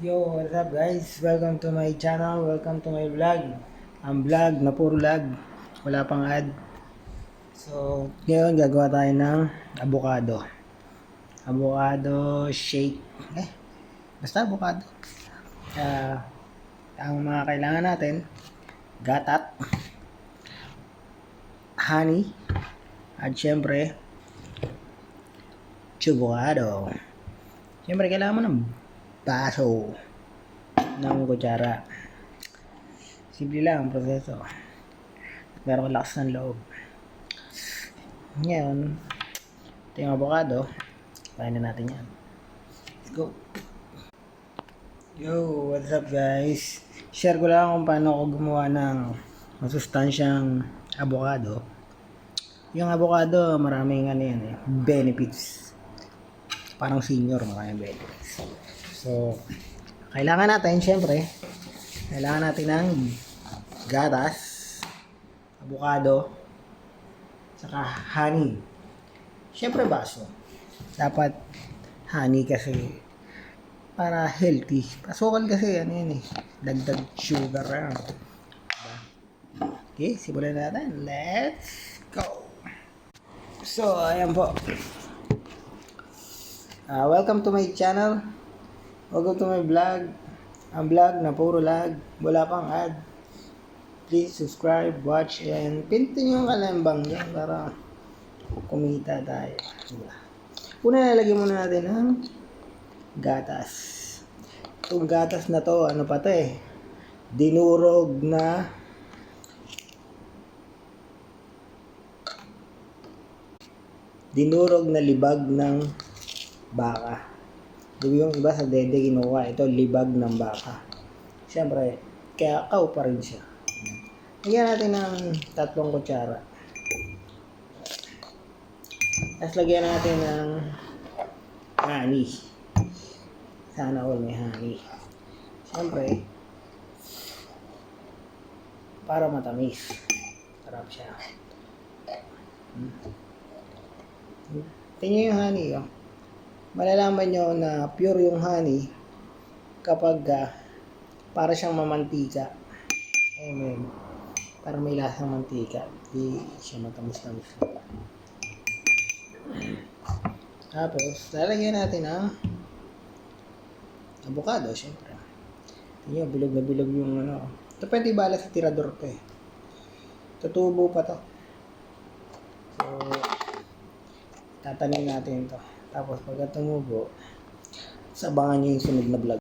Yo, what's up guys? Welcome to my channel, welcome to my vlog. Ang vlog na puro lag, wala pang ad. So, ngayon gagawa tayo ng avocado. Avocado shake. Basta avocado. Ang mga kailangan natin, gatat, honey, at syempre, avocado. Syempre, kailangan mo ng baso ng kutsara. Simple lang ang proseso. Meron kang lakas ng loob. Ngayon, ito yung avocado. Kain na natin yan. Let's go. Yo, what's up guys? Share ko lang kung paano ako gumawa ng masustansyang avocado. Yung avocado, maraming benefits. Parang senior, maraming benefits. So, kailangan natin, syempre, kailangan natin ng gatas, avocado, saka honey. Syempre baso. Dapat honey kasi para healthy. Pasukal kasi dagdag sugar yan. Diba? Okay, simulan natin. Let's go! So, ayan po. Welcome to my channel. Welcome to my vlog. Ang vlog na puro lag, wala pang ad. Please subscribe, watch, and pindutin yung kalembang dyan para kumita tayo. Diba? Una, nalagyan muna natin ng gatas. Itong gatas na to, ano pa to dinurog na libag ng baka. Yung iba sa dede kinuha, ito libag ng baka. Siyempre, kaya kaw pa rin siya. Lagyan natin ng 3 kutsara. Tapos lagyan natin ng honey. Sana all may honey. Siyempre, para matamis. Sarap siya. Tingnan yung honey, oh. Malalaman nyo na pure yung honey kapag para siyang mamantika. Amen. Para may lasang mantika. Di siya matamis-tamis. Tapos, lalagyan natin ang avocado, syempre. Tingnan, bilog na bilog yung Ito pwede bala sa tirador to Tutubo pa to. So, tatanim natin to. Tapos pagka tumubo, sabangan nyo yung sunod na vlog.